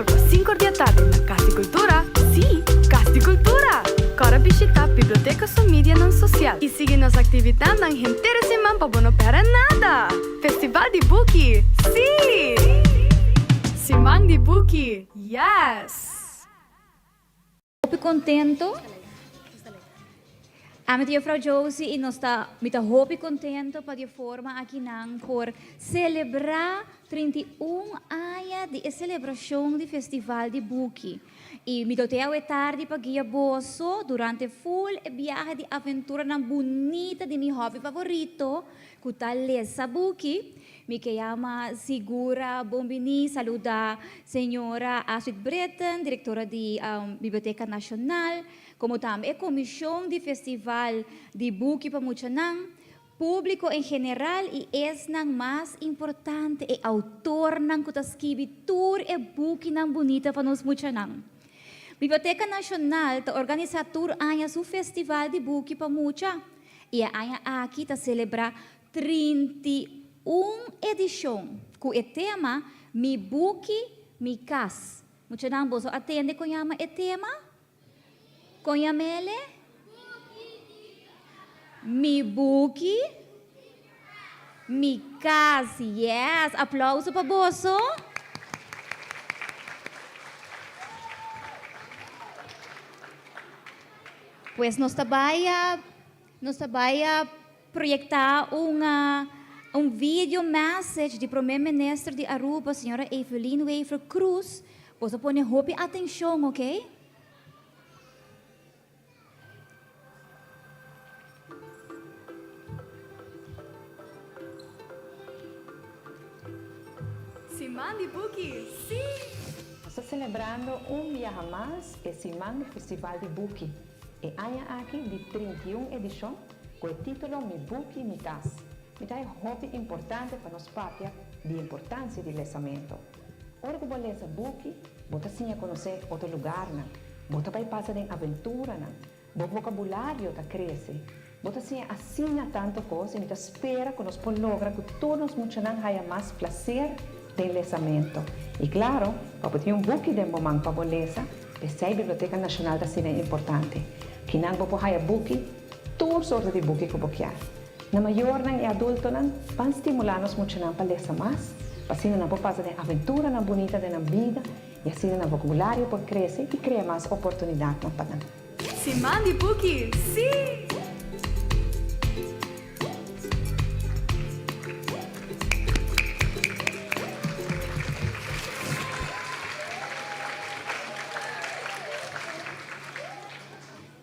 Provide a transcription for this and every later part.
setembro com 5 da tarde na Casa de Cultura. Sim, Casa de Cultura. Corre visitar a Biblioteca Mídia não social e seguir nossa atividade na inteira semana para não perder nada. Festival de Buki. Sim! Semana de Buki. Yes! Estou contento. A Frau Josie e nós está muito contento para de forma aqui não por celebrar 31 anos de celebração do Festival de Buki. E me até tarde para guia bosso durante full viagem de aventura na bonita de meu hobby favorito, que tal Lesa Buki. Me chama Segura Bombini, saluda senhora Astrid Breton, diretora da Biblioteca Nacional, como também a comissão de Festival de Buki para Muchanang, público em geral e nang mais importante é autor nang kutaskibi tour e Buki nang bonita para nos Muchanang. Biblioteca Nacional está organiza tour anya su Festival de Buki para Mucha e anya aqui está celebrar 31 edição com o tema Mi Buki, Mi Kas. Muchanang boso atende com yama e tema? Conhamele? Mi Buki? Mi Casa. Yes! Aplauso para Bosso. Pues nos trabalha projetar vídeo message de primeiro-ministro de Aruba, senhora Evelyn Weaver Cruz. Posso pôr hope atenção, ok? Semana de Buki, sim! Estamos celebrando dia a mais que Semana do Festival de Buki. E há aqui de 31 edição com o título Mi Buki, Mi Casa. Me dá um hobby importante para nós pátria de importância do lançamento. Ora que você lesa Buki, você sim a conhecer outro lugar, você vai passar em aventura, o vocabulário está cresce. Você sim assina tanto coisa e espera que nós possamos lograr que todos muitos tenham mais prazer do lançamento. E claro, para ter Buki de momento para você, a Biblioteca Nacional está sendo importante. Que não vou ter Buki, todas sortes de Buki que você quer. Na maior e adulto, para estimular-nos muito para ler mais, para assim não fazer de aventura na bonita da vida e assim o vocabulário pode crescer e criar mais oportunidades para nós. Semana de Buki, sim!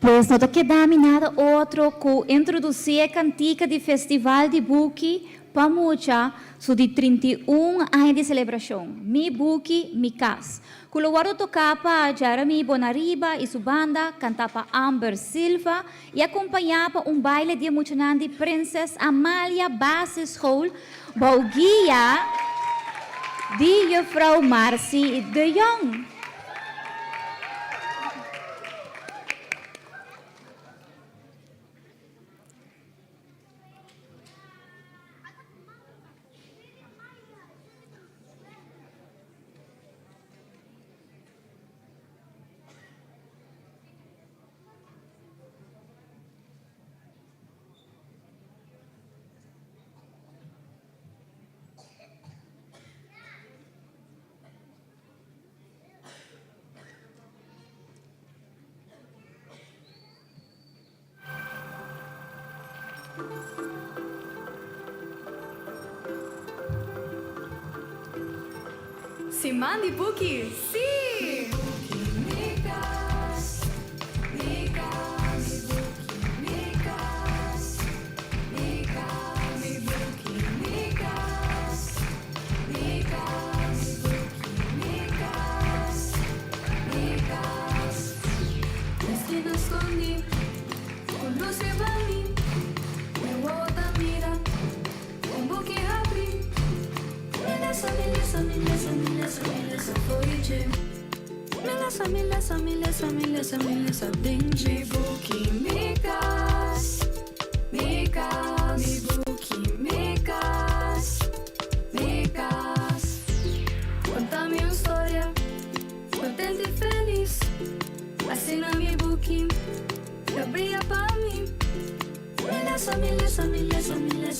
Pues não queda nada outro que introduzir a cantica de Festival de Buki para mucha de 31 anos de celebração. Mi Buki, Mi Casa. Que o guardo tocava Jeremy Bonariba e sua banda, cantava Amber Silva e acompanhava baile de muchanan de Princess Amalia Basis Hall, Bauguia de Frau Marcy de Jong. Semana de Buki, sim! Milesa, Benji, Buki, Mikas, mi Buki, Mikas. Cuéntame una historia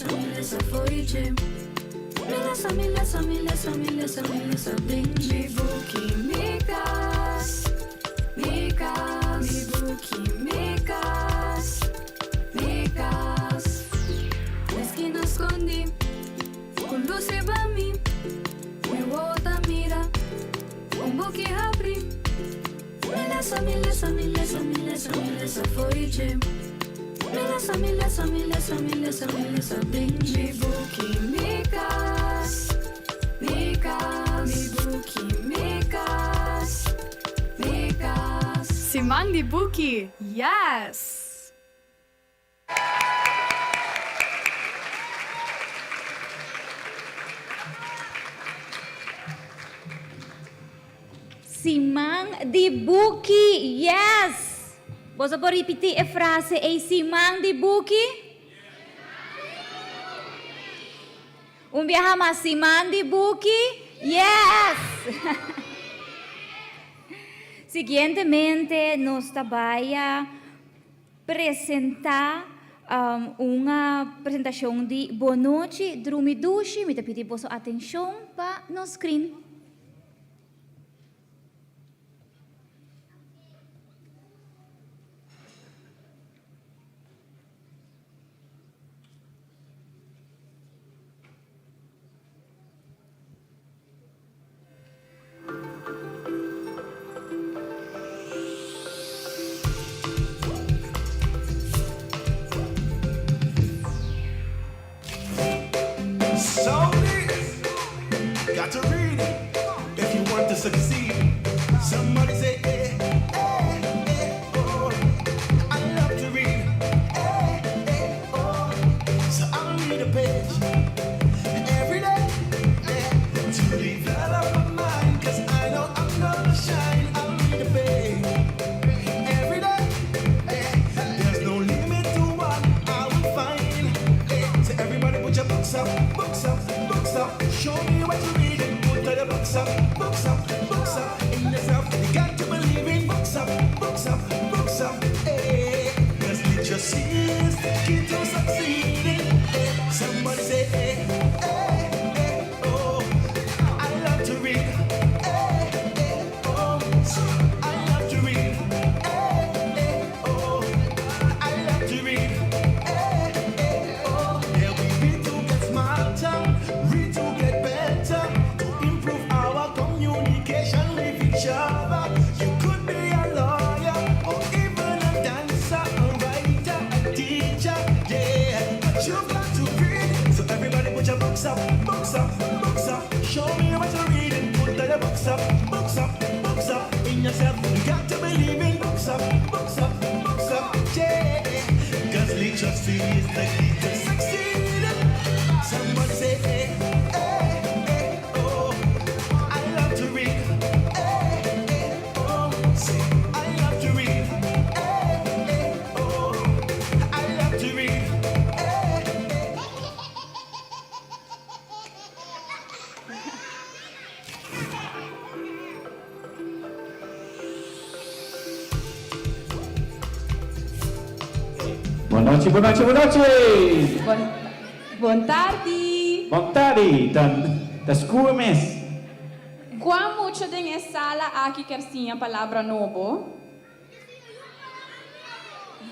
lesa foije. Mi lesa bem. Mi buki mikas, mikas. Mi buki mikas, mikas. Meski nascondi, con luce bami. Mi volta mira, un buki apri. Mi lesa foije. Mi lesa bem. Mi buki mikas, mikas. Mi buki mikas, mikas. Simang di Buki, yes! Simang di Buki, yes! Posso ripetere a frase e Simang di Buki? Un viaje más Simang di Buki? Yes! Siguientemente nos vaya a presentar una presentación de Bonochi Drumidushi. Me te pido vossa atención para no screen. So this, got to read it if you want to succeed. Somebody say, eh, eh, eh, oh. I love to read, eh, eh, oh. So I'll read a page every day, eh, to develop my mind, 'cause I know I'm gonna shine. I'll read a page every day, eh. There's no limit to what I will find, eh. So everybody put your books up. Books up, show me what you're reading. Put the books up in yourself. You got to believe in books up, eh. 'Cause literacy is the key to succeeding, eh. Somebody say, eh, eh, eh, oh. I love to read, eh, eh, oh. I love to read, eh, eh, oh. I love to read, eh, eh, oh. Yeah, we read to get smarter, read to get better, to improve our communication with each other. You could be a lawyer or even a dancer, a writer, a teacher, yeah. But you've got to read, so everybody put your books up. Show me what you're reading. Put the books up in yourself. You got to believe in books up, yeah. 'Cause literacy is the key to succeed. Someone say, eh, eh, eh, oh. I love to read, eh, eh, oh. Say, I love to read, eh, eh, oh. I love to read, eh, eh. Buonanotte. Buon tardi. Buon tardi, da scuola mes. Qua mucho de esta sala aqui quer sim a palavra novo.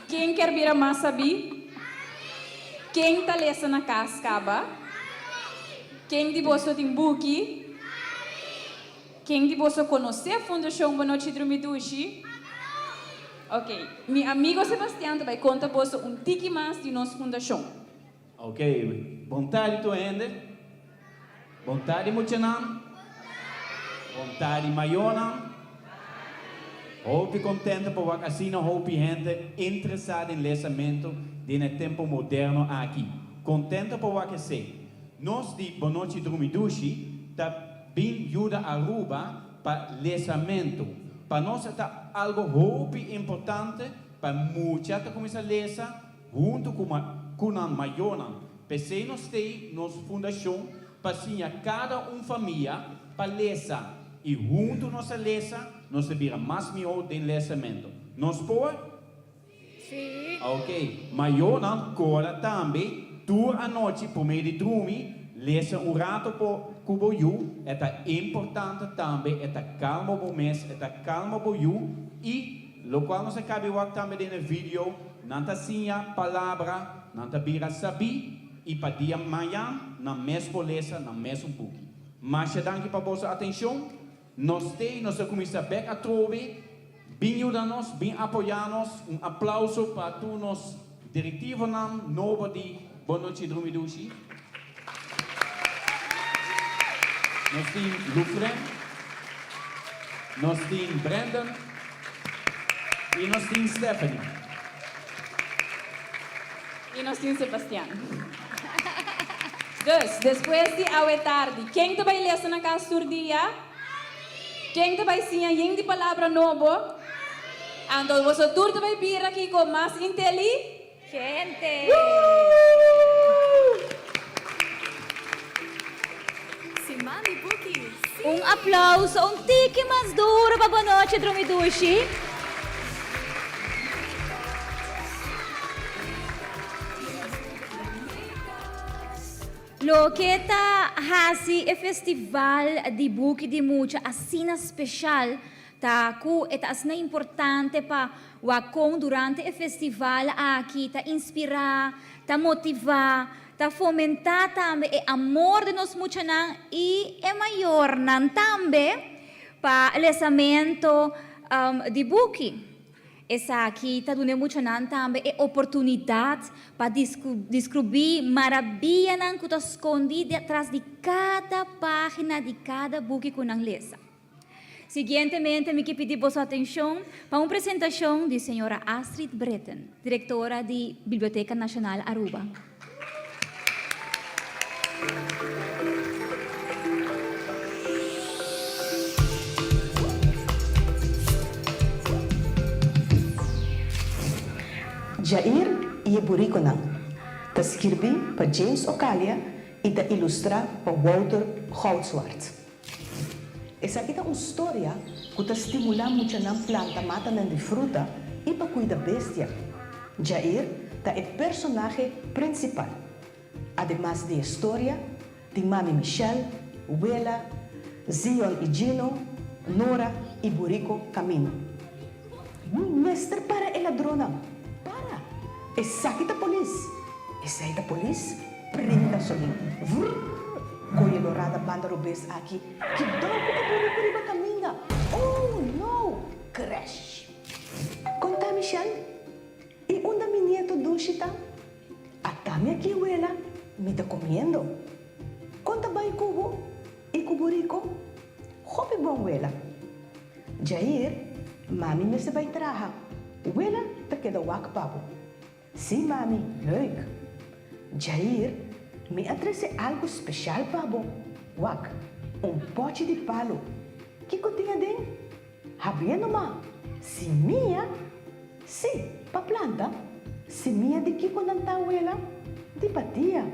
Quem quer vir a Massabi? Quem está lesa na cascaba? Quem de você tem buki? Quem de você conhece a Fundação Bonochi Drumidushi? Ok, meu amigo Sebastião vai contar você tiki mais de nossa fundação. Ok, buon tardi tu gente. Buon tardi Muchanan. Buon tardi Mayona. Hopi contento por ver assim hopi gente interessada em lesamento no tempo moderno aqui. Contento por ver que sei. Nós de Bonochi Drumidushi também ajuda a Aruba para lesamento. Para nós é algo hopi importante para muita gente começar a lesa junto com a Mayona. Pensei nós ter nossa fundação para cada família para lesa. E junto nossa lesa, nós vira mais melhor de lesamento. Nós pode? Sim. Ok. Mayona agora também tour anoche, por meio de dormir, lezen um rato por cubo you, é importante também, é calma pro mês, é calma pro you, e lo qual nós acabamos de ver também no vídeo, não tá assim a palavra, não tá bira sabi, e para dia amanhã, na mesma polícia, na mesma book. Mas eu danke para vossa atenção, nós começamos a trover, bem ajudar-nos, bem apoiar-nos, aplauso para todos os diretivos, nobody, boa noite, Drumidushi. Nós temos Lufren, nós temos Brandon e nós temos Stephanie. E nós temos Sebastián. Dus, depois de a tarde, quem vai ler na casa do dia? Quem vai ensinar de palavra novo? Então, você tudo vai vir aqui com mais Gente! Si Mami Buki, si. Um aplauso, um tique mais duro para boa noite, Drumidushi. Lo que está hasi é festival de buki de mucha assina especial tá ku eta asna importante pa wakong durante o festival aqui tá inspirar, tá motivar, tá fomentar também o amor de nós mucha nan e é maior nan também pa lançamento de buki. Essa aqui está dando muito também é oportunidade para descobrir maravilha que está escondida atrás de cada página de cada book que nós lemos. Seguintemente, me pedir vossa atenção para uma apresentação de senhora Astrid Bretten, diretora da Biblioteca Nacional Aruba. Jair e Buriko nang. Ta escrevi para James Ocalia e ta ilustra para Walter Houtswart. Essa aqui é uma história que ta estimula muito na planta mata de fruta e para cuidar bestia. Jair ta é personagem principal. Además de história de Mami Michelle, Wela, Zion e Gino, Nora e Buriko Camino. Mestre para el ladrona. Essa aqui é a polícia. Essa aí é a polícia. Prenda sozinho. Coelho lorada banda rubês aqui. Que dá com a caminha. Oh, não. Crash. Conta, Michelle. E onde a minha nieto Dushita? A Tami aqui, ela, me está comendo. Conta bem cubo. E cuburico. Hope bom, ela. Jair, mami me se vai traha. Ela te queda wak papo. Sim, mami, leuk. Jair, me atrese algo especial para você. Wak, pote de palo. Que tinha dentro? Havia numa? Simia? Sim, para planta. Simia de que quando ela? De patia.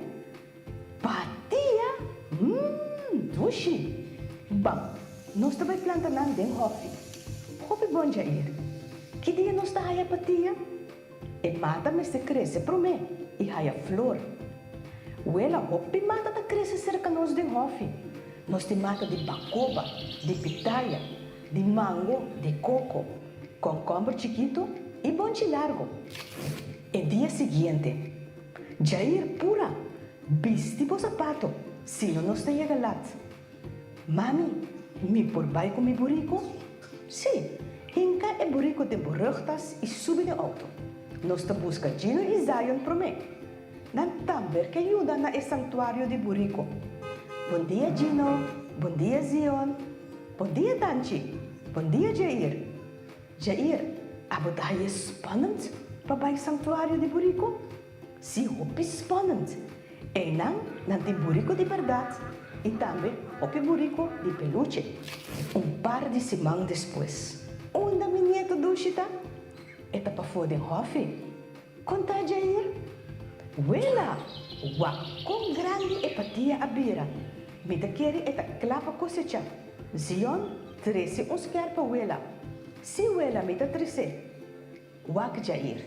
Patia? Dushi. Bom, nós também plantando dentro hofi. Hofi bom, Jair. Que dia nós está aí a patia? E mata me se cresce para mim e haia flor. Ela hopi mata ta cresce cerca nós de hofi. Nós te mata de bacoba, de pitaia, de mango, de coco, concombre chiquito e bonchi largo. E dia seguinte, Jair pura, vesti o sapato, sino nós te chega lá. Mami, me por vai com mi burrico? Sim, hinca e burrico de borruchtas e sube de auto. Nós te busca Gino e Zion para mim. Nan também que ajuda na santuário de Buriko. Bom dia, Gino. Bom dia, Zion. Bom dia, Danchi. Bom dia, Jair. Jair, abodai é spannend para o santuário de Buriko? Sim, é spannend. E não tem Buriko de verdade. E também o Buriko de peluche. Par de semanas depois. Onde meu nieto Dushita? Eta para foder hofi? Conta, Jair? Wela, com grande empatia a bira. Me da querer eta clapa cosecha. Zion, trece uns quer para Wela. Se Wela me da trece. Wak, Jair.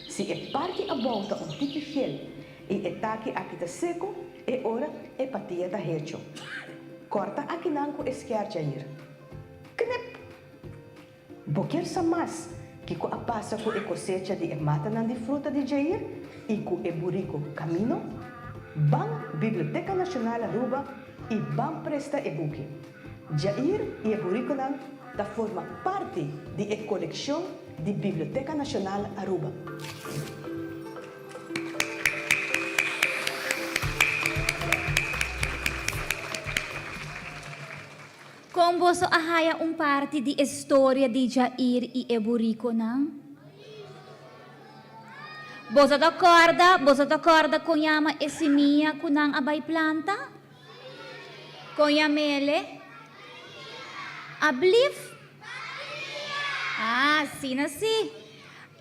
Se é parte a volta tipo gel, E etaki aqui tá seco, e ora e patia tá hecho. Corta aqui nanco esquerda ir. Knep! Boquer sa mas, que a passa com a cosecha de mata nan de fruta de Jair, e com e burico camino, bam Biblioteca Nacional Aruba e bam presta e buque. Jair e burico nan da forma parte de a coleção de Biblioteca Nacional Aruba. Kung boso ahaya parte di istorya di Jair e Eburico na? Boso d'accordo con yama esimia kunang abay planta? Con yamele? Ablif? Ah, sina si.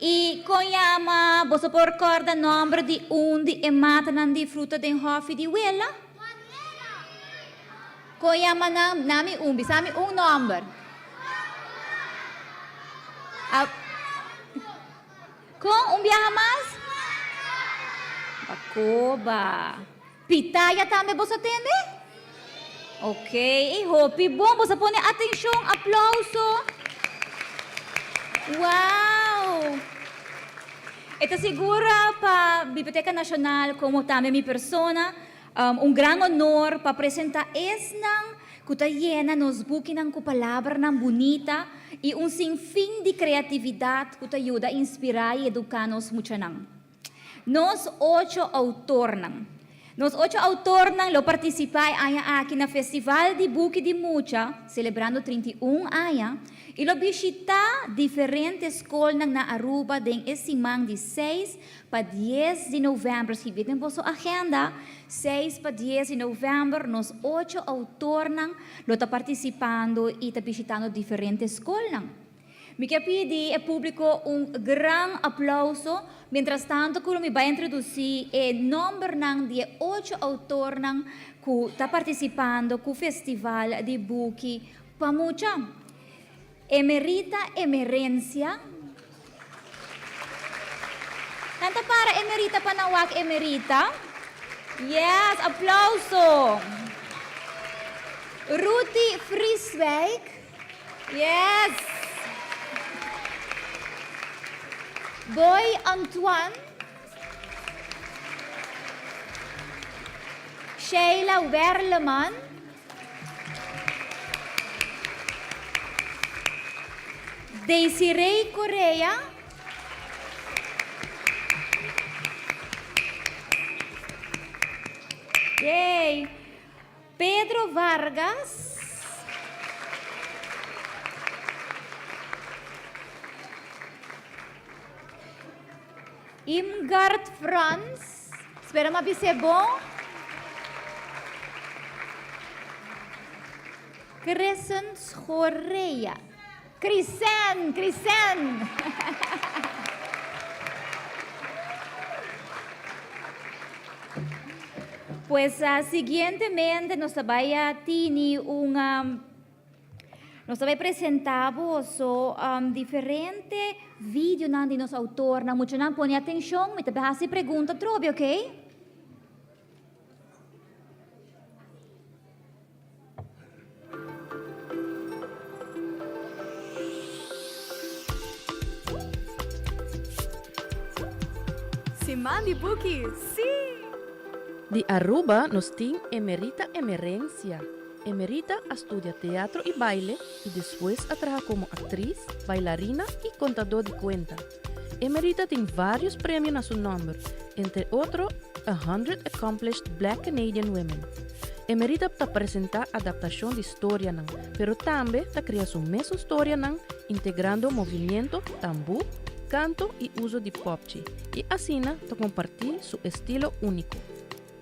E con yama boso por corda nombre di undi e mata nan di fruta den hofi di wela? Kuya manam nami sami number. Kung biyahe mas? Ako ba? Pitaya tame bosa tende? Okay, hopi bom bosa pone atensyong, aplauso. Wow! Ito sigura pa Biblioteca Nacional como tame mi persona, un gran honor para presentar ng kutayena nos buki ng kupalabra ng bonita e un sinfín de creatividad kutayuda a inspirar e educar-nos mucho nang. Nos 8 autor nang lo participar aya aqui na Festival de Buki de Mucha, celebrando 31 aya, e lo visita diferentes escolas nang na Aruba den esimang de 6 para 10 de novembro. Se vitem po sa agenda, 6 para 10 de novembro, nos 8 autor nang lo ta participando e ta visitando diferentes escolas nang. Mi pidi al pubblico un gran applauso. Mientras tanto, mi va a introducir el nombre de 8 autores que están participando en el Festival de Buki Pamucha. Emerita Emerencia. Tanta para Emerita Panawak Emerita. Yes, aplauso. Ruti Frieswijk. Yes. Boy Antoine, Sheila Werleman, Desiree Correa, yay, Pedro Vargas, Imgard Franz, espera mabise bom. Crescent Correa. Crisen. Pues siguientemente nos vaya a tini nos vai apresentar diferente vídeo de nosso autor, na muito não põe atenção, me também se pergunta trobe, ok? Simandi Buki, sim! De Aruba nos tem Emerita Emerencia. Emerita estudia teatro y baile y después trabaja como actriz, bailarina y contador de cuenta. Emerita tiene varios premios a su nombre, entre otros 100 Accomplished Black Canadian Women. Emerita está presenta adaptación de historia, pero también está crea su misma historia, integrando movimiento, tambú, canto y uso de popchi. Y así está compartir su estilo único.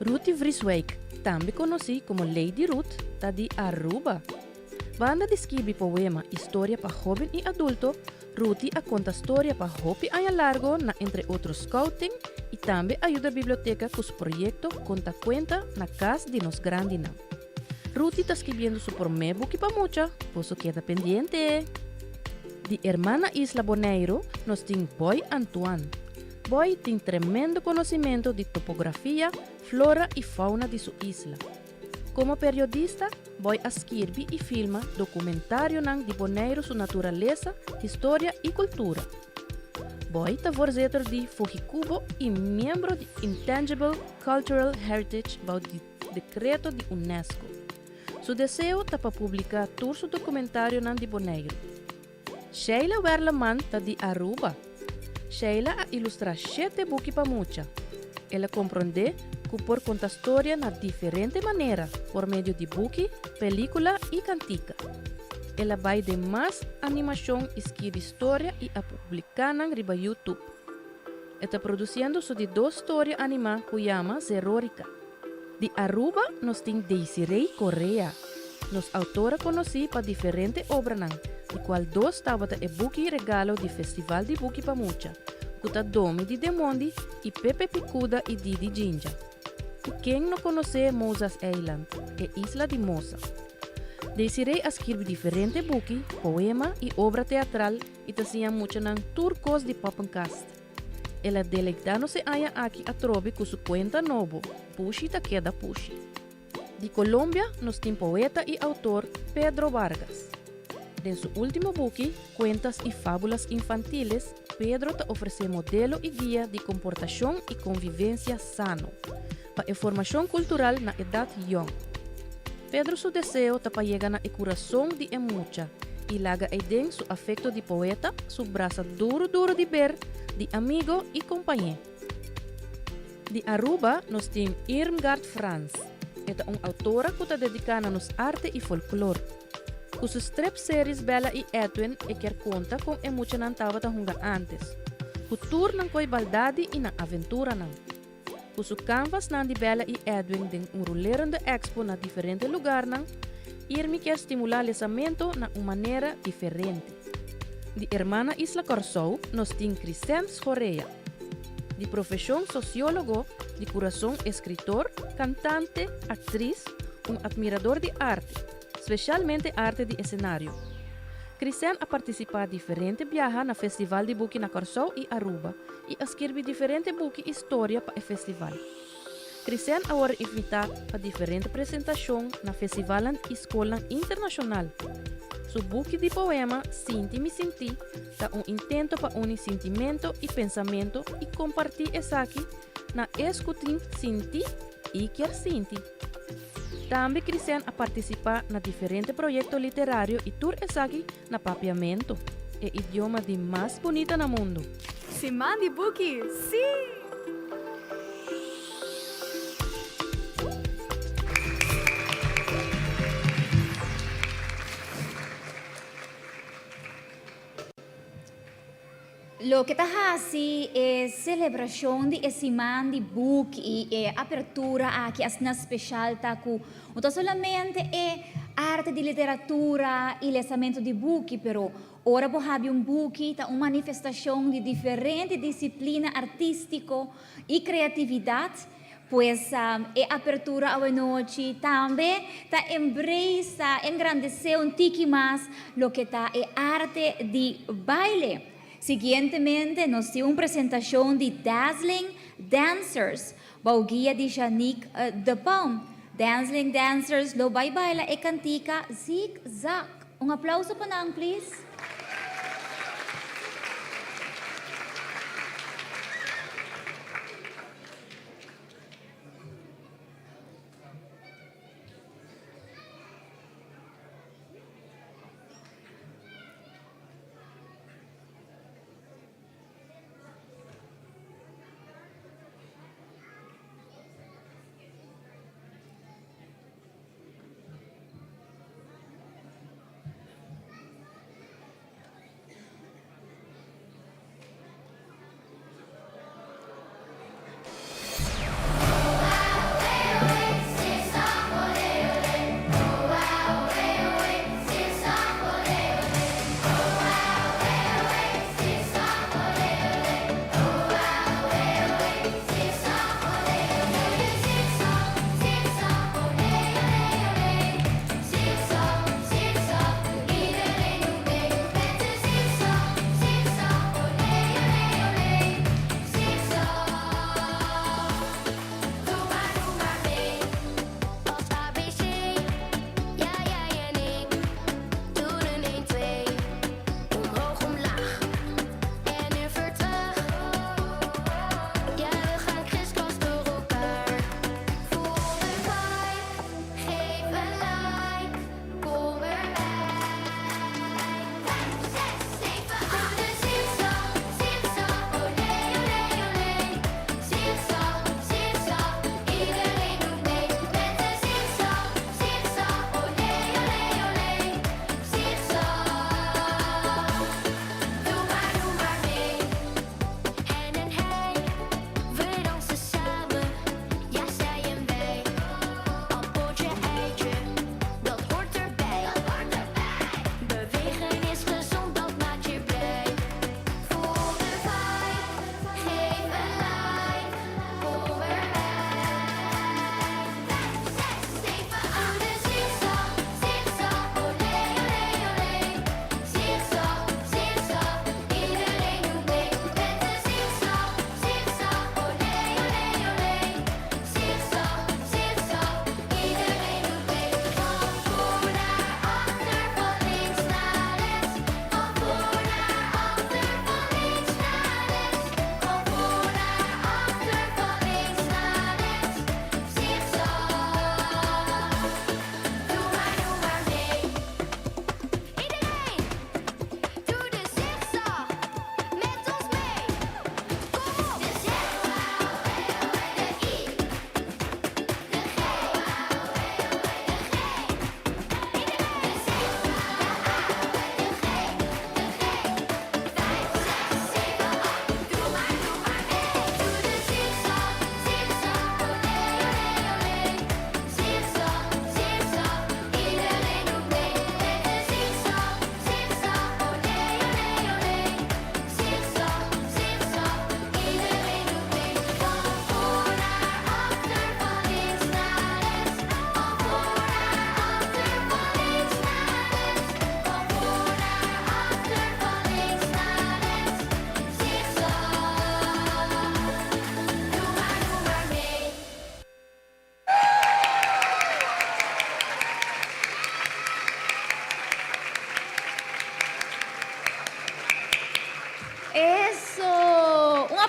Ruti Frieswijk, también conocida como Lady Ruth, está de Aruba. Banda de escribir poema Historia para joven y adulto, Ruti conta historia para hopi año largo, entre otros scouting, y también ayuda a la biblioteca con su proyecto Conta Cuenta na casa de nos grandina. Ruti está escribiendo su primer book para mucha, por eso queda pendiente. De hermana Isla Boneiro, nos tiene Boy Antoine. Boy tiene tremendo conocimiento de topografía, flora y fauna de su isla. Como periodista, Boy escribe y filma documentário de Bonaire su naturaleza, historia y cultura. Boy está voorzitter de Fujicubo y miembro de Intangible Cultural Heritage by el decreto de UNESCO. Su deseo está para publicar todo su documentario de Bonaire. Sheila Werleman está de Aruba. Sheila ha ilustrado 7 buki para mucha. Ela comprende que por contar historia de diferente manera por medio de buki, película y cantica. Ela vai de más animación, escribe historia y a publicar en YouTube. Está produciendo su de 2 historias animadas que llama Zerorica. De Aruba nos tiene Desiree Correa. Nos autora conocí para diferentes obras, de cual 2 estaban el buki regalo de Festival de Buki Pamucha, que Domi de Demondi y Pepe Picuda y Didi Jinja. Y quien no conoce Moses Island, Isla de Mosa. Desiree escribe diferentes buki, poema y obra teatral y te hacía mucho en turcos de Papancast. Ela deleitando-se haya aquí a trove con su cuenta novo, Pushi ta queda Pushi. De Colombia nos tiene poeta y autor Pedro Vargas. En su último buki, Cuentas y Fábulas Infantiles, Pedro te ofrece modelo y guía de comportación y convivencia sano, para información cultural na edad young. Pedro su deseo está para llegar a el corazón de mucha y laga eden su afecto de poeta, su brazo duro de ver, de amigo y compañero. De Aruba nos tiene Irmgard Franz. Esta es una autora que está dedicada a nos arte y folclore. Con sus 3 series Bella y Edwin, quer conta com mucha nan tava ta hunga antes. Cultura nan koi baldade e na aventura nan. Com su canvas nan de Bella e Edwin den un rolerende expo na diferente lugar nan, Irmi quer estimular lançamento na uma maneira diferente. De hermana Isla Corsou, nos tem Crescens Correa. De profissão sociólogo, de coração escritor, cantante, atriz, admirador de arte, especialmente arte de escenario. Crescen ha participado diferente viajes na Festival de Buki na Corsou e Aruba e escreve diferente buki história para o festival. Crescen agora invitado para diferente apresentação na Festival e Escola Internacional. Su buki de poema Sinti Mi Sinti dá intento para unir sentimento e pensamento e compartir isso aqui na escutin Sinti e quer Sinti. Também Crescen a participar na diferente projeto literário e tour aqui na papiamento, o idioma de mais bonita no mundo. Simán de Buki, sim! Lo que está así es celebración de Simán de Buki y apertura aquí es una especial taku. No solamente es arte de literatura y lanzamiento de Buki, pero ahora vos hay un Buki, una manifestación de diferentes disciplinas artísticas y creatividad. Pues apertura a noche también está embrace, engrandecer un tiki más lo que está arte de baile. Siguientemente, nos dio una presentación de Dazzling Dancers, guía de Janique de Palm. Dazzling Dancers, lo baila e cantica Zig Zag. Un aplauso para nang, please.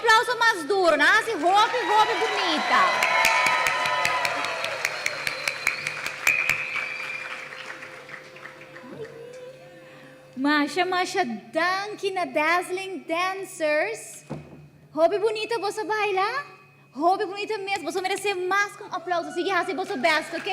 aplauso mais duro, né? Assim, hopi bonita. Masha, danke na dazzling dancers. Hopi bonita, você baila? Hopi bonita mesmo, você merece mais que um aplauso. Sige, assim, você best, ok?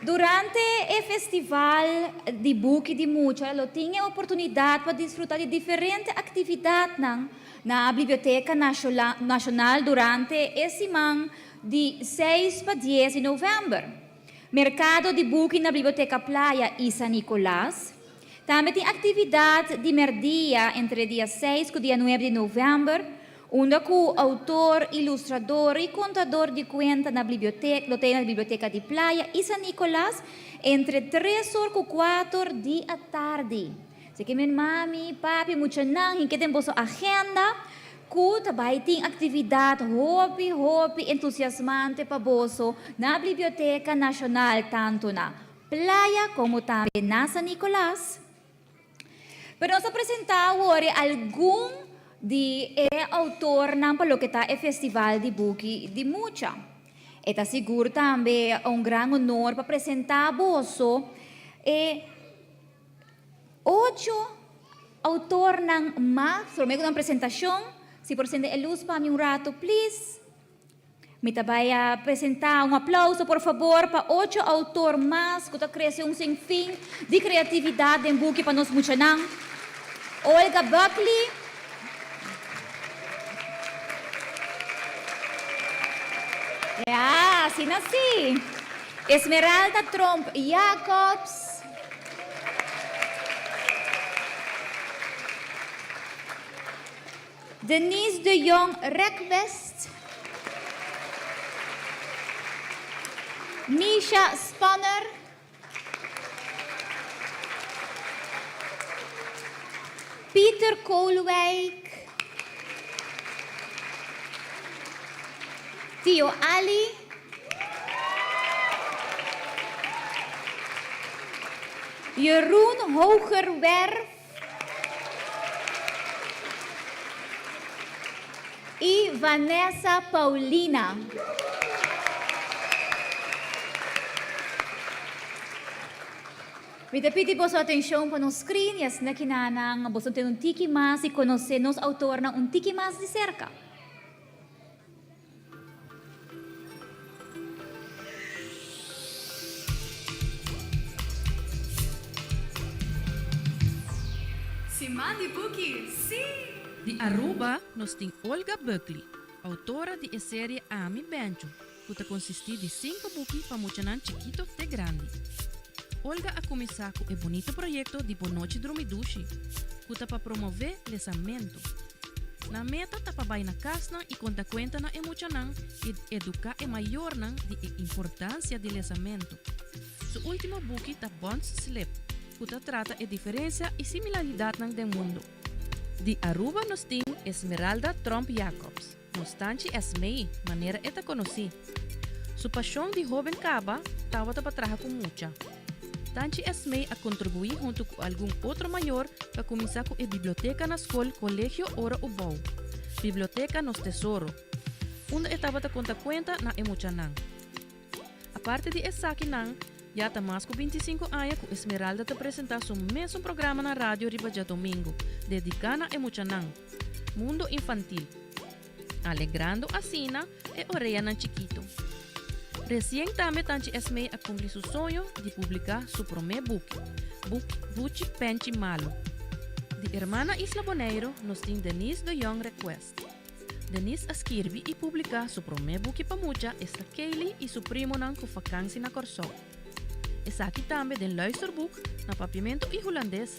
Durante o Festival de Buki de Mucha, eu tinha a oportunidade para desfrutar de diferentes atividades na Biblioteca Nacional durante a semana de 6 para 10 de novembro. Mercado de Buki na Biblioteca Playa e San Nicolás. Também tem atividade de merdia entre dia 6 e dia 9 de novembro, onde o autor, ilustrador e contador de conta na biblioteca de Playa e San Nicolás entre 3 horas e 4 da tarde. Assim que minha mami, papi, muita não, que tem vossa agenda, que também tem atividade hobby, entusiasmante para vosso na Biblioteca Nacional, tanto na Playa como também na San Nicolás. Pero nós apresentamos hoje algum de autor ng palokita e Festival de Buki de Mucha. Eta siguro também grande honor para apresentar vosso 8 autor ng mas, formego ng apresentação. Se por acender a luz para mim rato, please. Me tabay apresentar aplauso, por favor, para 8 autor mas que cresce sem fim de criatividade em Buki para nós Mucha nang. Olga Buckley, assim assim. Esmeralda Tromp Jacobs. Denise de Jong Request. Misha Spanner. Peter Koolwijk. Theo Ali. Jeroen Hogerwerf. E Vanessa Paulina. Me pedi po sa atenção para no screen, yes, na kinanang boson tenong tiki mas e conhecer nos autor ng tiki mas de cerca. Semana de Buki, sim! De Aruba, nós temos Olga Buckley, autora de série Ami Bencho, que consiste de 5 buki para muchanan chiquito de grande. Olga a começar com o bonito projeto de Bonoche Dromidushi, que para promover o lesamento. Na meta, tapa vai na casa e conta cuenta na muchanan e educar e maior de importância do lesamento. Su último buki tá Bonds Slip, que trata a diferença e similaridade do mundo. De Aruba nós temos Esmeralda Tromp Jacobs. Nós tanti Esmei, maneira eta conheci. Sua paixão de jovem caba estava para trabalhar com mucha. Tanti Esmei a contribuir junto com algum outro maior para começar com a biblioteca na escola Colégio Ora Ubou. Biblioteca nos Tesouro, onde estava a contar conta na Emuchanan. A parte de Esaki Nang, já está mais com 25 anos que Esmeralda te apresentar seu mesmo programa na rádio Ribaja Domingo, dedicado a Emuchanan, Mundo Infantil, alegrando a Sina e Oreia nan Chiquito. Recém também tanti Esmei a cumprir seu sonho de publicar seu primeiro book, Buchi Penchi Malo. De Hermana Isla Boneiro, nós temos Denise de Young Request. Denise a escrever e publicar seu primeiro book para mucha esta Kaylee e seu primo nan com vacância na Corsó. Essa aqui também tem luisterboek na papiamento e holandês.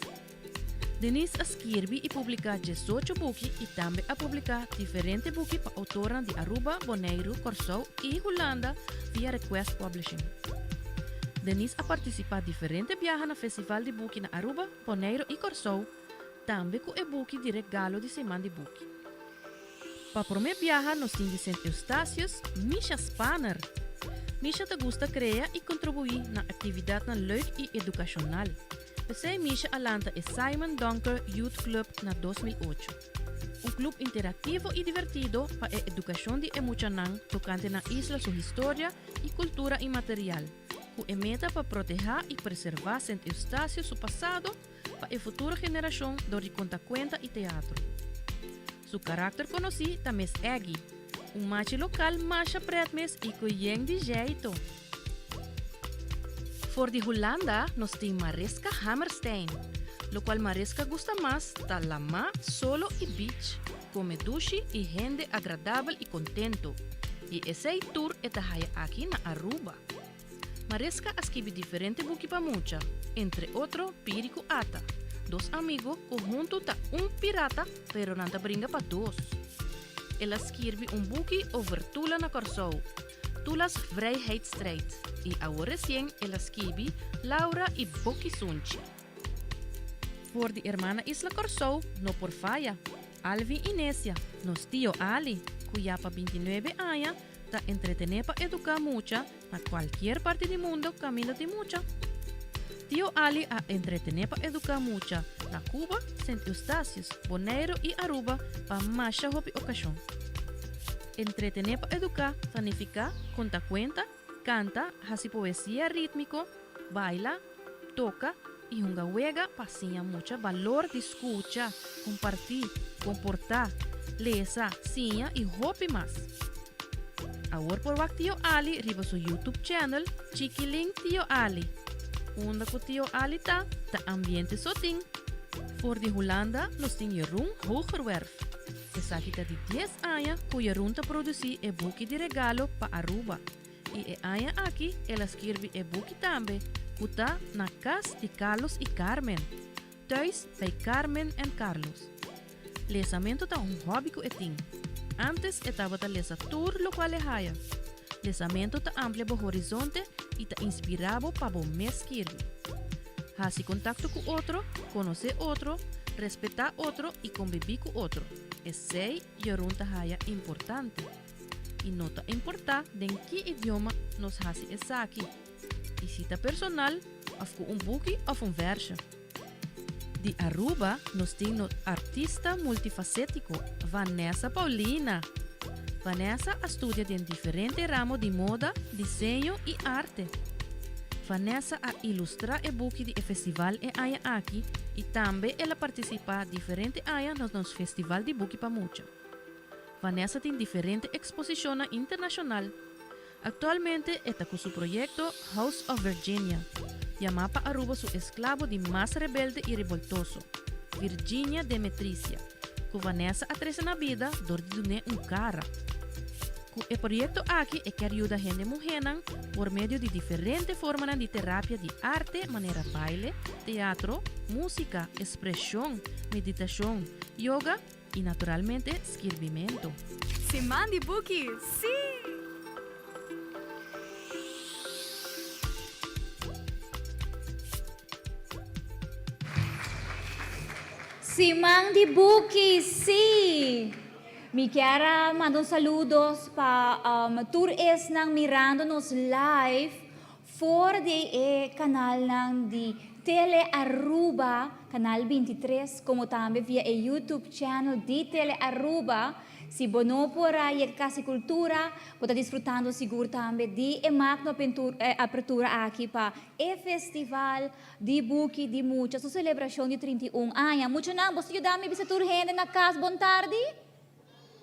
Denise a escrever e publicar 18 books e também a publicar diferentes books para autores de Aruba, Bonaire, Corsou e Holanda via Request Publishing. Denise a participar de diferentes viagens no Festival de Book na Aruba, Bonaire e Corsou, também com o book de regalo de semana de book. Para o primeiro viagem, nós temos Vicente Eustácios, Misha Spanner. Misha te gusta criar e contribuir na atividade leuk e educacional. Pesei Misha Alanta e Simon Donker Youth Club na 2008. Un club interativo e divertido para a educação de Emuchanan tocante na isla sua história e cultura imaterial, com a meta para proteger e preservar Saint Eustácio seu passado para a futura geração de conta cuenta e teatro. Su carácter conhecido também é Eggy, macho local macha pretmes e cuyen de jeito. For de Holanda nos tem Mariska Hammerstein, lo qual Mariska gusta mais da lama, solo e beach, come dushi e gente agradável e contento. E esse tour é aqui na Aruba. Mariska escreve diferente buki para mucha, entre outro Pirico Ata, dos amigos conjunto ta pirata, pero não brinca para dois. Ela escreve buki over Tula na Corsou, Tulas Vrijheidsstrijd, e agora recém ela escreve Laura e Boki Sunchi. Por de hermana Isla Corsou, no por falla, Alvin e Nécia, nos tio Ali, cuya pa 29 anos, ta entretener para educar mucha, na qualquer parte do mundo camino de mucha. Tio Ali a entretener para educar mucha, na Cuba, Saint Eustácio, Bonaire e Aruba, para mais ocasião. Entretener para educar significa conta cuenta, canta, hace poesia rítmico, baila, toca e junga juega pasinha mucha valor de escucha, compartir, comportar, lesa, sinha e hopi mais. Agora por wak Tio Ali riba su YouTube channel Chiquiling Tio Ali. Onda ko Tio Ali ta ambiente soting. For de Holanda nos ting Jeroen Hogerwerf. Esa kita de 10 anos que Jeroen ta produzi e buki de regalo pa Aruba. E aya aqui ela escreve e buki tambe kuta na casa de Carlos e Carmen. Thuis bij Carmen en Carlos. Lesamento ta hobby ko eting. Antes estava a lesa tour lo qual haya. Lesamento ta amplia bo horizonte e ta inspirabo pa bo mesquirvi. Hasi contacto com outro, conhecer outro, respeitar outro e conviver com outro. Esse Jeroen ta haya importante. E nota importar em que idioma nos hasi essa aqui. E cita personal, of buki of verso. De Aruba, nos tem artista multifacético, Vanessa Paulina. Vanessa estudia em diferentes ramos de moda, desenho e arte. Vanessa a ilustra e buki de festival e aya aqui e também ela participa diferente aya nos festival de buki pa mucha. Vanessa tem diferente exposições internacional. Actualmente está com seu projeto House of Virginia. Llama pa Aruba su esclavo de mais rebelde e revoltoso, Virginia Demetricia, que Vanessa atresa na vida dor de donar cara. O projeto aqui é que ajuda a gente mulher por meio de diferentes formas de terapia de arte, maneira baile, teatro, música, expressão, meditação, yoga e naturalmente escrevimento. Simão de buki, sim! Simang de Buki, sí. Me quero mandar saludos para tours ng mirando-nos live for de canal ng de Tele Aruba, canal 23, como também via YouTube channel de Tele Aruba. Si bono por aí Casa Cultura, pode desfrutando seguro também de magna apertura aqui para o festival de buki de mucha, sua celebração de 31 anos. Muito não, você ajudar-me a visitar gente na casa, bom tarde?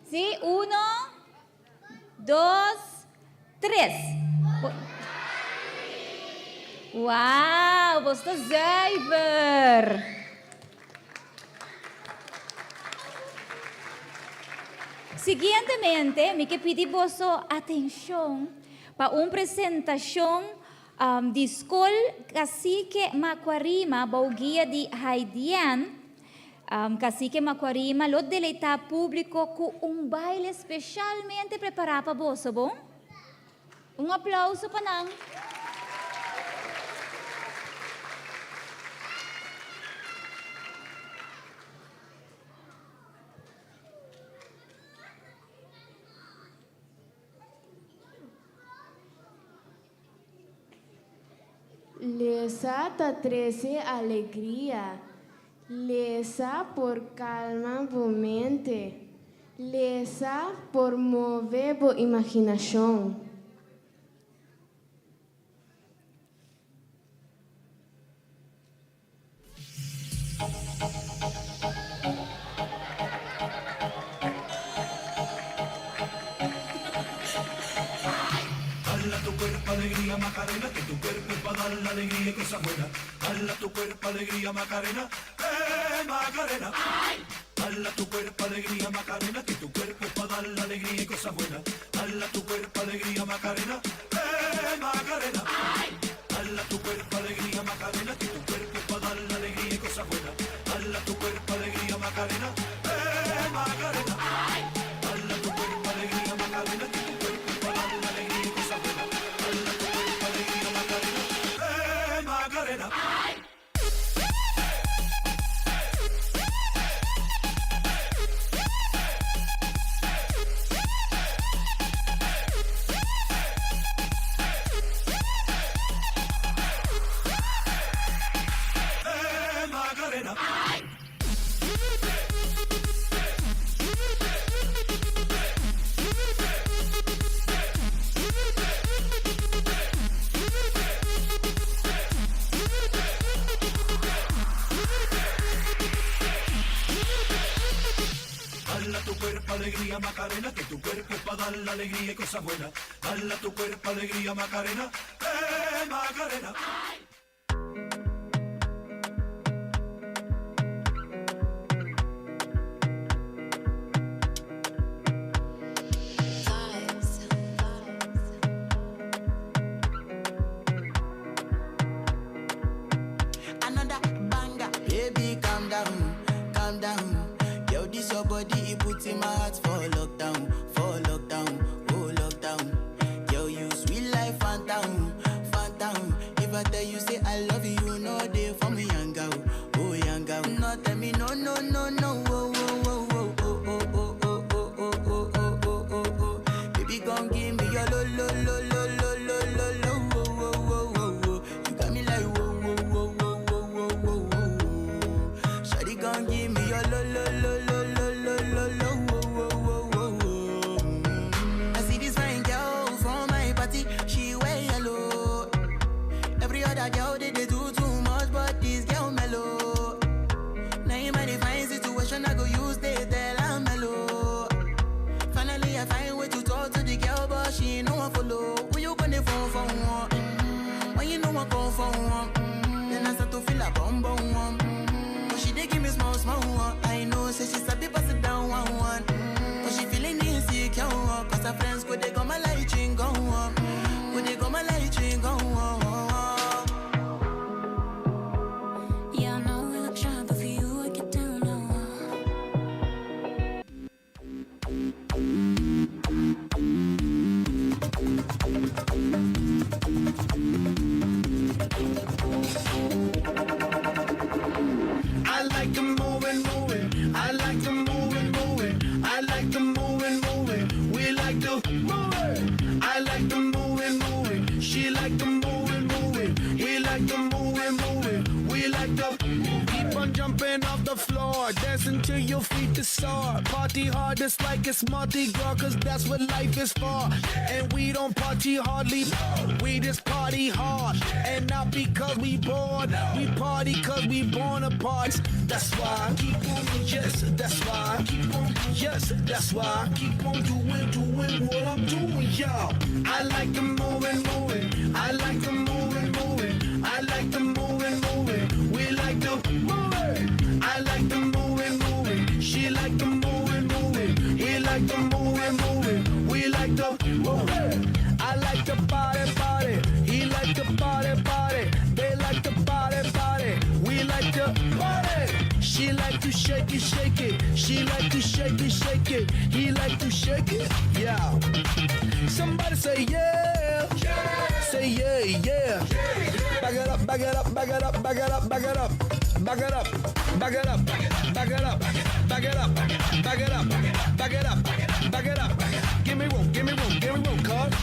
Sim, 1, 2, 3. Uau, você zuiver. Siguientemente, me que pedir vossa atenção para uma apresentação de escola Cacique Macuarima, Bauguia de Haidian. Cacique Macuarima, lo deleitar público com baile especialmente preparado para vosso, bom? Aplauso para nós. Les Lesa te trece alegría. Lesa por calma tu mente. Lesa por mover tu imaginación. Dala tu cuerpo alegría Macarena, que tu cuerpo es para dar la alegría y cosas buenas. Dala tu cuerpo alegría Macarena, Macarena. Dala tu cuerpo alegría Macarena, que tu cuerpo es para dar la alegría y cosas buenas. Dala tu cuerpo alegría Macarena, Macarena. Dala tu cuerpo alegría Macarena, que tu cuerpo es para dar la alegría y cosas buenas. Dala tu cuerpo alegría Macarena, Macarena. Dala tu cuerpo alegría Macarena, que tu cuerpo es para dar la alegría y cosas buenas. Dala tu cuerpo alegría Macarena, Macarena. Dala tu cuerpo alegría Macarena, que tu cuerpo es para dar la alegría y cosas buenas. Dala tu cuerpo alegría Macarena, Macarena. Another banger, baby, calm down, calm down. Yo, this your body, it puts in my heart for lockdown, oh lockdown. Yo, you sweet life, phantom, phantom. If I tell you say I love you, you know they for me, young girl, oh young girl. No, tell me no, no, no, no, oh, oh, oh, oh, oh, oh, oh, oh, oh, oh, oh, oh, oh, oh, oh. Baby, come give me your lo, lo, lo, lo, lo, lo, lo, lo, oh, oh, oh, oh, oh. You got me like whoa, whoa, whoa, whoa, whoa, whoa, whoa, whoa. Shawty, come give me your lo, lo, lo, lo. I see this fine girl from my party, she wear yellow. Every other girl they do too much, but this girl mellow. Now in my fine situation, I go use they tell I'm mellow. Finally I find way to talk to the girl, but she ain't no one follow. Who you gonna phone for one? When you know I call for one, then I start to feel a bum bum one. But she dey give me small small one. I know, say she sabi pass it down one one. But she feeling insecure, cause her friends go they go my light ring go on. Go they go my light ring go on. Yeah, I know we look shy, but for you I get down low. I like them moving, moving. I like them moving, moving. I like them moving, moving. We like the moving. I like them moving, moving. She like them moving, moving. We like them moving, moving. We like the keep on jumping off the floor, dancing till your feet is sore. Party hard, just like it's Mardi Gras, cause that's what life is for. And we don't party hardly, we just party hard. And not because we bored, we party cause we born apart. That's why I keep on, yes, that's why I keep on, yes, that's why I keep on doing what I'm doing, y'all. I like them moving, moving. I like them moving, moving. I like them moving, moving. We like the moving. I like them moving, moving. She like them moving, moving. He like them moving, moving. We like the moving. I like the party, party. He like the party, party. They like the party, party. We like the party. She like to shake it, shake it. She like to shake it, shake it. He like to shake it, yeah. Somebody say yeah. Say yeah, yeah. Back it up, back it up, back it up, back it up, back it up. Back it up, back it up, back it up, back it up, back it up, back it up, back it up. Give me room, give me room, give me room. cause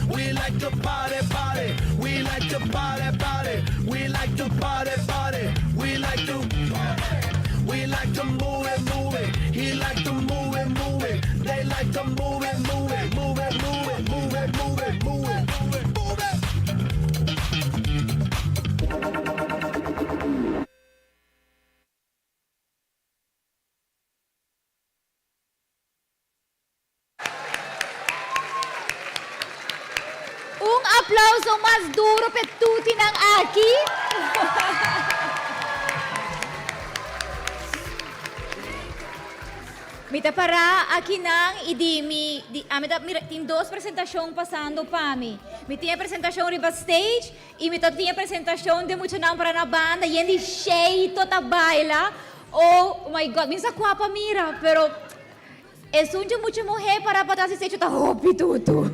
we like to party, party. We like to party, party. We like to party, party. We like to we like to move it, move it. He like to move it, move it. They like to move it, move it, move it, move it, move it, move it, move it, move it, move it. Un applauso más duro per tutti ng Aki. Mita para aqui nang idimi mita tem duas apresentações passando para mim. Me tinha apresentação riba stage e me tinha apresentação de muito não para na banda e ele cheio toda baila. Oh my God, minsa guapa mira, pero es un mucho mujer para patar se sente tá hopi tudo.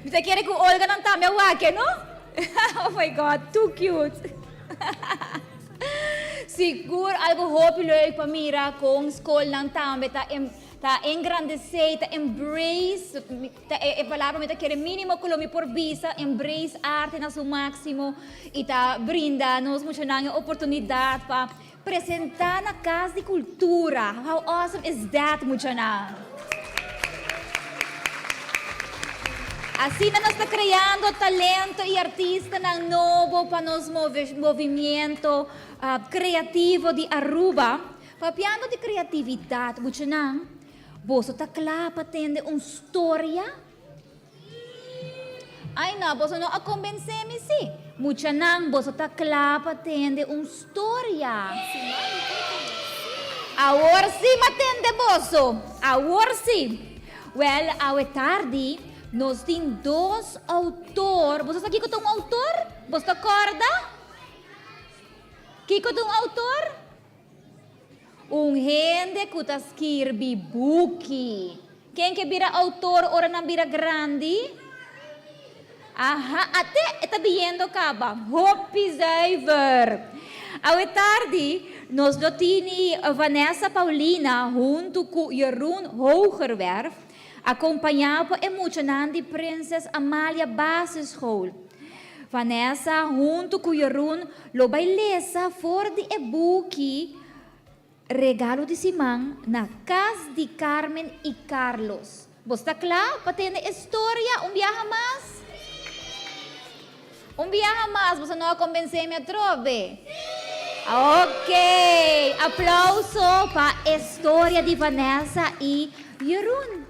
Você quer que o Olga não tá meu wake, não? Oh my God, too cute. Siguro algo hopi leuk para mira com escola não tambe tá engrandecer, tá embrace, tá palavra me tá querer mínimo colomi por visa, embrace arte na seu máximo e tá brinda nos muito na oportunidade para apresentar na Casa de Cultura. How awesome is that, muito na? Assim nós está criando talento e artista ng novo para nos movimento criativo de Aruba. Papiando de criatividade, muito não? Você está claro para entender uma história? Ai não, você não a convencer-me sim. Muito não, você está claro para entender uma história. Agora sim, matende você. Agora sim. Well, ao tarde, nós temos dois autores. Você sabe que é um autor? Você acorda? Que é um autor? Gente que está escrevendo buki. Quem que vira autor, ora não vira grande? Aha, até está vendo caba. Hopi Zyver. Ao tarde, nós temos Vanessa Paulina junto com Jeroen Hogerwerf, acompanhado por emocionante Princesa Amália Basisschool. Vanessa, junto com Jeroen, lo bailesa fora de e-book Regalo de Simão na casa de Carmen e Carlos. Você está claro para ter história? Viaje mais? Viaje mais, você não convenceu-me a trove? Ok, aplauso para a história de Vanessa e Jeroen.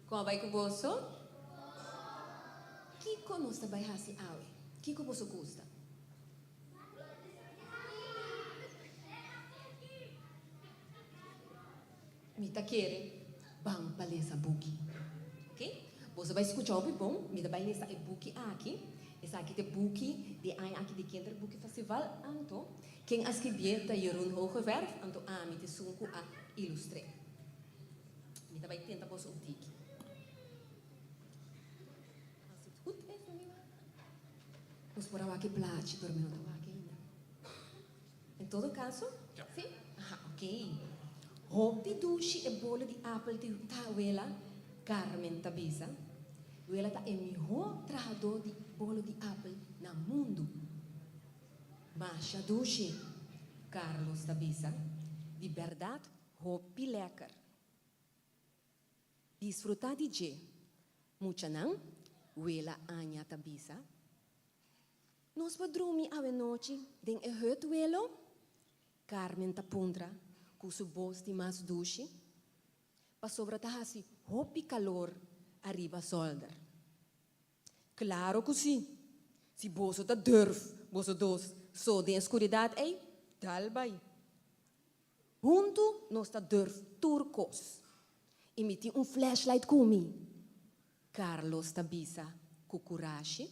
Como vai com você? Que conosco vai fazer awe? Que você gosta? Me tá querendo? Vamos para essa book, ok? Você vai escutar o bom? Me vai ler esse book aqui. Esse aqui é book de aqui de Kinder Book Festival. Anto, quem escreveu é Jeroen Hogerwerf. Anto, me te sunco a ilustrar. Me vai tentar você o Vamos por aqui plate, dormindo aqui ainda. Em todo caso, sim? Ok. Hopi dushi e bolo de apple de tawela Carmen Tabisa. Ela tá é melhor trajador de bolo de apple no mundo. Masha dushi Carlos Tabisa. De verdade, hopi lekker. Desfrutar de je. Mucha não? Ela Anya Tabisa. Nós podemos a noite den e hut welo. Carmen Tapundra. Com sua voz de mais doce, para sobretar-se hopi calor arriba solder. Claro que sim. Se você tá durf, você dos, só de escuridade, tal vai. Junto, nós tá durf turcos. Emiti flashlight comigo. Carlos Tabisa, com coragem.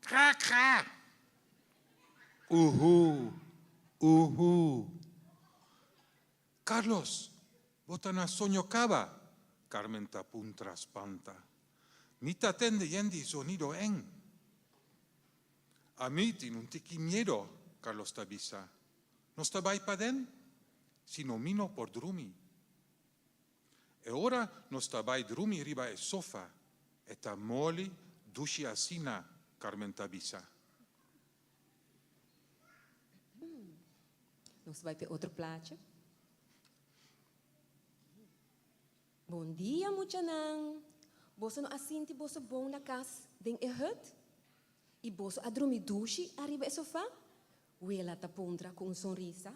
Kra. Carlos, bota na sonho cava. Carmen tapuntra spanta. Mita tende yendi sonido en. A mí non tiki miedo, Carlos tabisa. No stabai paden, sino mino por drumi. E ora no stabai drumi riba e sofa, eta moli dushi asina, Carmen tabisa. Nós vai para outro plaatje. Bom dia, Muchanan. Boso no asinti, boso bom na casa, den e hut. E boso a dormir dushi arriba e sofá. Uela tapondra com sonrisa.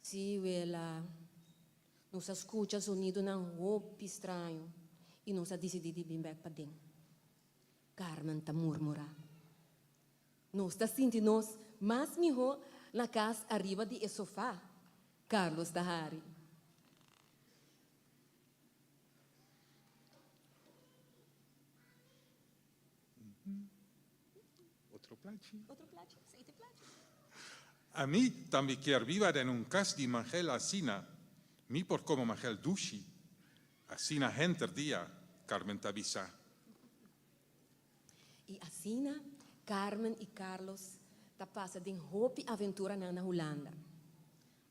Si, uela, nos escuta sonido na roupa estranho. E nos decidi de vir para dentro. Carmen ta murmura. Nos ta sinti nos mais melhor na casa arriba de sofá. Carlos Tahari. Outro plaatje, zeite plaatje. A mí também quer viva en un cas di mangel asina. Mi por como mangel dushi. Asina henter dia, Carmen tabisa. E asina, Carmen e Carlos ta passa de hopi aventura na Holanda.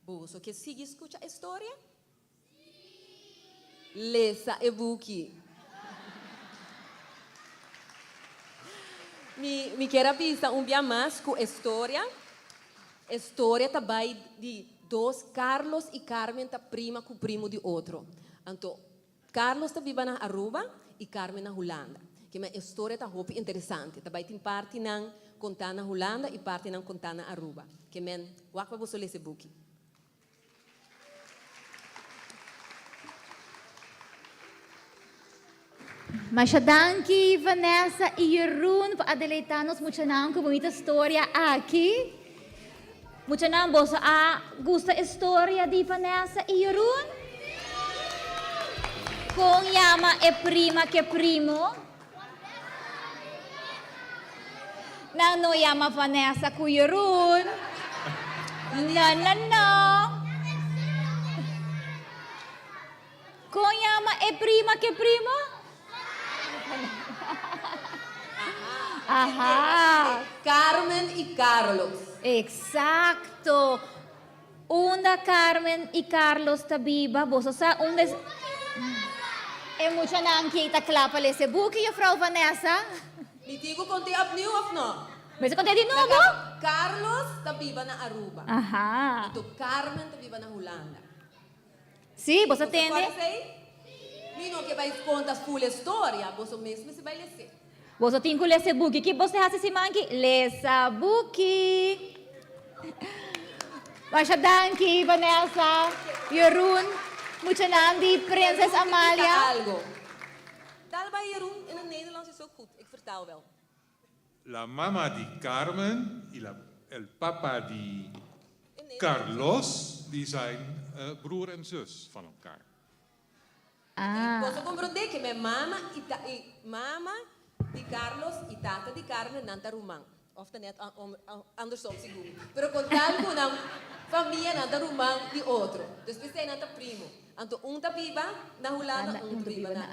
Boso que sigue escuta a história? Lesa e Buki. Me quero avisar dia mais com a história. A história também de dois Carlos e Carmen ta prima com primo de outro. Então, Carlos ta vive na Aruba e Carmen na Holanda. Que a história ta hopi interessante. Também tem parte na contar na Holanda e parte na contar na Aruba. Que men, wakpa boso lese Buki. Mashadanki, Vanessa e Jeroen para adeleitar-nos muito com muita história aqui. Muito não, você gosta da história de Vanessa e Jeroen? Com chama é prima que primo? Não chama Vanessa com Jeroen? Não. Com chama é prima que primo? Ajá. Carmen y Carlos. Exacto. Una Carmen y Carlos ta viva. Vos sa una mucho nang kita klapale se buki, juffrouw Vanessa. Mi digo conté opnieuw of no? ¿Me se conté de nuevo? Carlos ta viva na Aruba. Ajá. Ito Carmen ta viva na Holanda. Sí, vos atende. Mino que vai contar full história, vos mesmo se vai ler. Vos tinko lese buki. Que você hace si manki? Lesa buki. Masha danki, Vanessa, Jeroen, mucho nandi, Prinses Amalia. Algo. Tal bij Jeroen in het Nederlands is ook goed. Ik vertaal wel. La mamá di Carmen y el papa di Carlos, die zijn broer en zus van elkaar. Posso compreender que minha mama di Carlos e tata di Carmen nanta rumang. Of net andersom siguro. Pero contar com a família nanta rumang di outro. Dus we zijn nanta primo. Anto ta viva na Holanda, viva na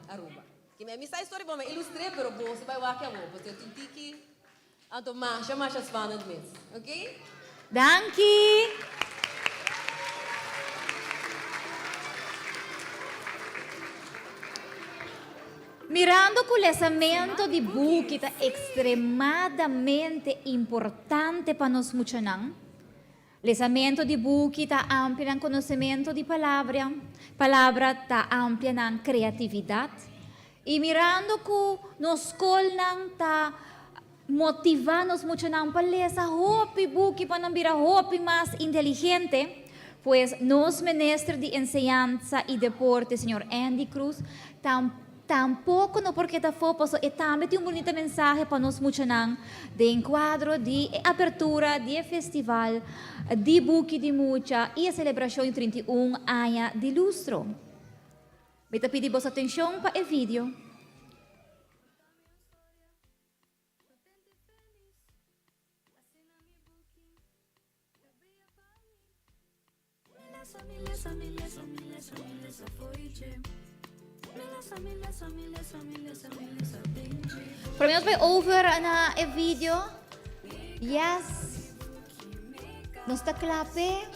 Aruba. Que me essa história para me ilustrar, pero você vai lá que eu vou. Porque eu tenho que anto mais spannend mesmo, ok? Danke. Mirando que o lançamento de book está extremadamente importante para nós muchanang. Lançamento de book está amplo em conhecimento de palavra está amplo em criatividade. E mirando que nos escola está motivando muchanang para ler essa book para não virar mais inteligente. Pues nos ministro de enseñanza y deporte, señor Andy Cruz, tampoco no porque está foposo e também tem bonito mensaje para nós muchanang de enquadro de apertura de festival de buki de mucha e a celebração em 31 anos de lustro. Vou pedir vossa atenção para o vídeo. Probeer ons over na een video. Yes. Nos está klape.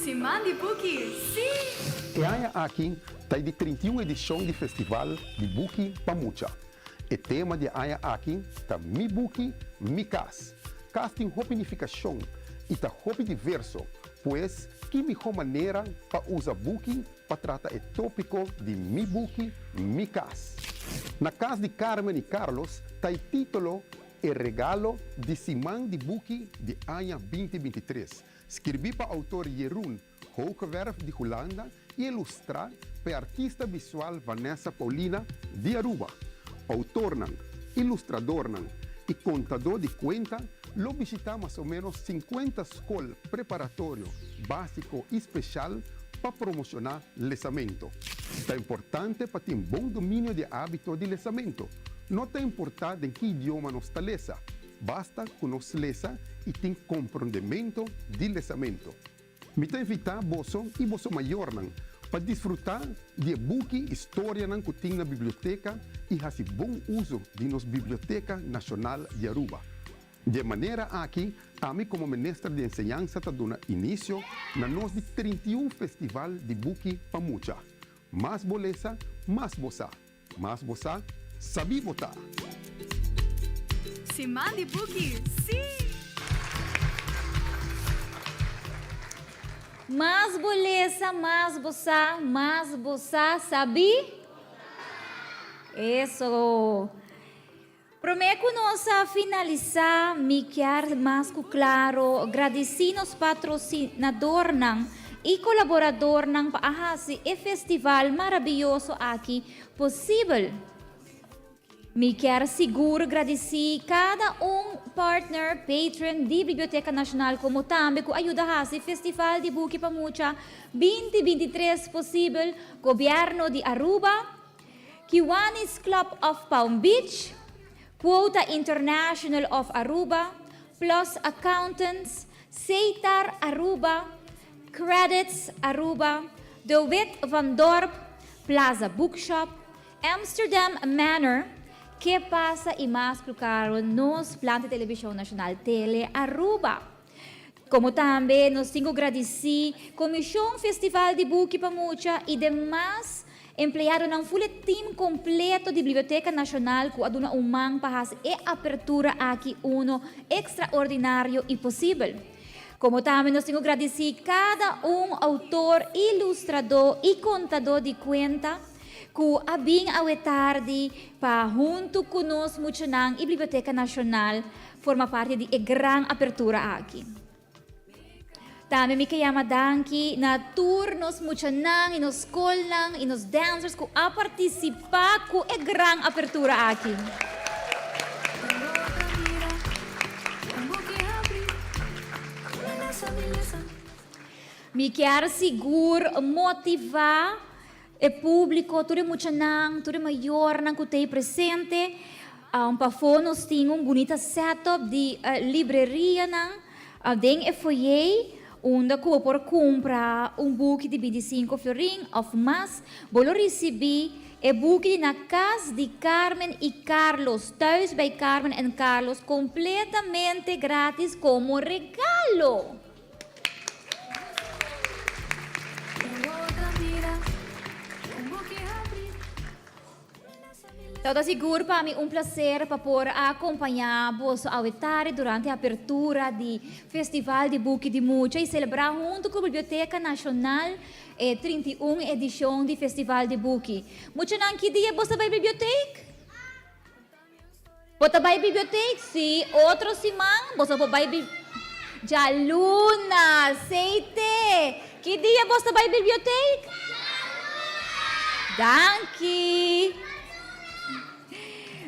Simão de Buki, sim! E aia aqui está de 31 edição do Festival de Buki Pamucha. O tema de aia aqui está Mi Buki, Mi Cas. Cas tem unificação e está diverso, pois que melhor maneira para usar Buki para tratar o tópico de Mi Buki, Mi Cas. Na casa de Carmen e Carlos está o título O Regalo de Simão de Buki de aia 2023. Escrevi para o autor Jeroen Hogewerf de Holanda e ilustrado pela artista visual Vanessa Paulina de Aruba. Autor, ilustrador e contador de conta, lo visita mais ou menos 50 escolas preparatório, básico e especial para promocionar lesamento. É importante para ter um bom domínio de hábito de lesamento. Não tem importância em que idioma nós está lesa. Basta que nós lesa e tem compreendimento de lesamento. Me tem invitar você e você maior para desfrutar de Buki história que tem na biblioteca e fazer bom uso de nossa Biblioteca Nacional de Aruba. De maneira aqui, a mim como ministro de ensinança está dando início na nosso 31 Festival de Buki Pamucha. Mais beleza, mais bossa. Mais bossa, sabe botar. Simão de Buki, sim! Mais beleza, mais bossa, sabe? Isso. Prometo nós finalizar, me quer mais claro, agradecer aos patrocinadores e colaboradores para fazer o festival maravilhoso aqui possível. Me quero seguro agradecer cada partner, patron da Biblioteca Nacional, como também que ajuda a fazer o Festival de Buki Pamucha 2023 possível, Governo de Aruba, Kiwanis Club of Palm Beach, Quota International of Aruba, Plus Accountants, Seitar Aruba, Credits Aruba, De Wit van Dorp, Plaza Bookshop, Amsterdam Manor, que passa e mais claro nos planos de televisão nacional Tele Aruba. Como também nós temos que agradecer a Comissão Festival de Buki Pamucha e demais empregados num full team completo de Biblioteca Nacional que aduna man para fazer a abertura aqui extraordinário e possível. Como também nós temos que agradecer cada autor, ilustrador e contador de conta que abing awe tarde para junto conosco muito nang e Biblioteca Nacional forma parte de grande abertura aqui. Também me quero danki na turnos muito nang e nos escola e nos dancers que a participar com a grande abertura aqui. Me quero seguro motivar o público, tudo muito nang, tudo maior nang que tem presente, para nós temos bonita setup de livraria nang, dentro e foyer, onde que por comprar book de 25 florin ou mais, vou receber o book na casa de Carmen e Carlos, thuis bij Carmen e Carlos, completamente grátis como regalo. Então, seguro para mim prazer para poder acompanhar você ao tarde durante a abertura do Festival de Buki de Mucha e celebrar junto com a Biblioteca Nacional a 31 edição do Festival de Buki. Mucha não que dia você vai à biblioteca? Você vai à biblioteca? Sim. Outro semana você vai à biblioteca? Já luna, aceite. Que dia você vai à biblioteca? Danke.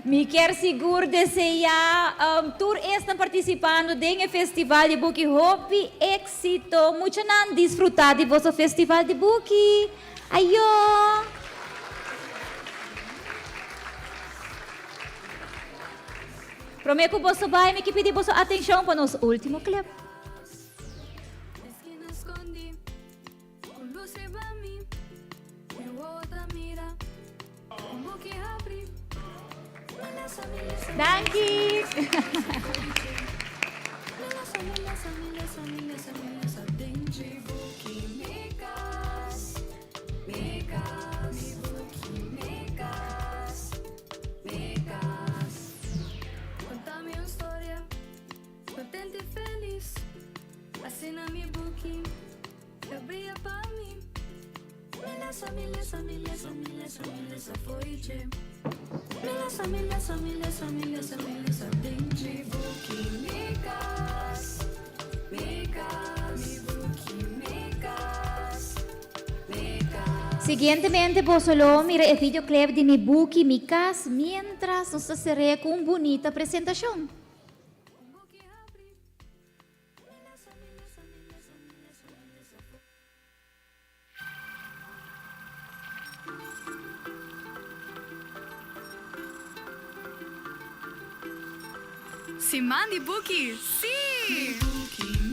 Me quer seguro desejar todos estão participando do Festival de Buki. Hope éxito. Muito não desfrutar de vosso Festival de Buki. Ayo. Prometo boso bay, me que pedir boso atenção para nosso último clip. Thank you. Contame uma história, contente e feliz. Assina mi booking, abria pra mim. Milesa, milesa, milesa, milesa, milesa, foi je. Milesa, milesa, milesa, milesa, milesa, denji booking, migas, migas, mi booking, migas, migas. Siguientemente, Bosolo, mira el videoclip de mi Buki, mi casa, mientras nos haceré con una bonita presentación. Simão de Buki, sim!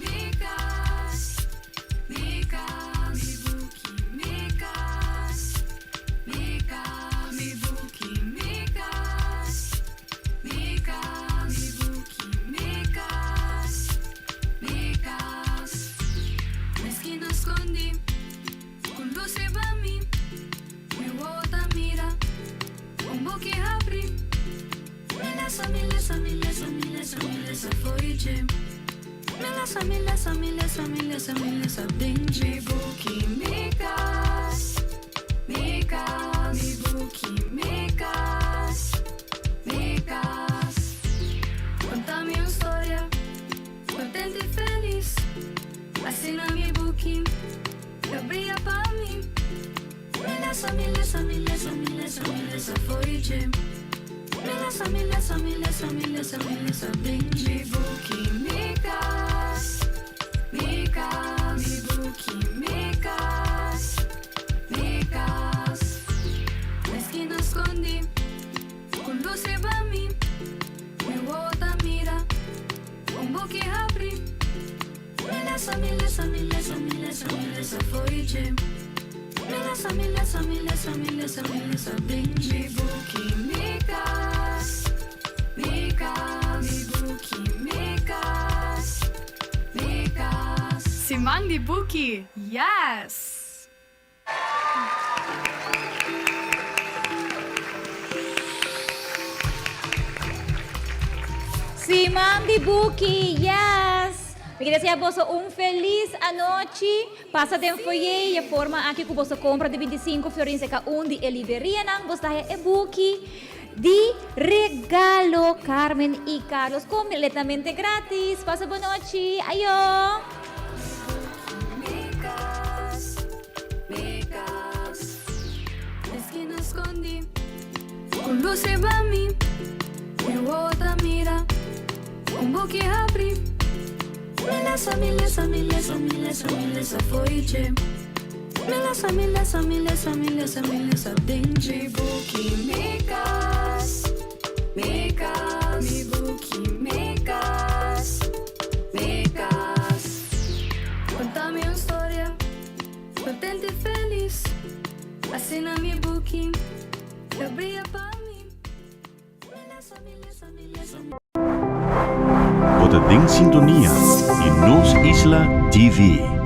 Migas, migas, mi Buki, migas, migas, mi Buki, migas, migas, mi Buki, migas, migas. Na esquina escondi, com luz e pra mim, meu outra mira, Buki abre. Milesa, milesa, milesa, milesa, milesa, foi je. Milesa, milesa, milesa, milesa, milesa, denji Buki, migas, migas, mi Buki, migas, migas. Contame uma história, contente e feliz. Assina mi Buki, abria pra mim. Milesa, milesa, milesa, milesa, milesa, foi je. Milesa, milesa, milesa, milesa, milesa, denji Buki, migas, migas, mi Buki, migas, migas. Na esquina escondi, com luz e pra mim, meu outra mira, Buki abre. Milesa, milesa, milesa, milesa, milesa, foi je. Milesa, milesa, milesa, milesa, milesa, denji Buki, migas, migas, mi Buki, migas, migas. Simão de Buki, yes! Simão de Buki, yes! Me queria dizer a feliz anoche. Passa de foyer e a forma aqui que você compra de 25 florins cada de libreria não você é Buki de regalo Carmen e Carlos completamente grátis. Passa boa noite. Ayo. Migas, migas. Esquina escondi, com luz e pra mim, meu outra mira, Buki abre. Milesa, milesa, milesa, milesa, milesa, foi je. Milesa, milesa, milesa, milesa, milesa, denji Buki, migas, migas, mi Buki, migas, migas. Contame uma história, contente e feliz. Assina mi Buki, abria pra mim. Milesa, milesa, milesa. Bota em sintonia e Nos Isla TV.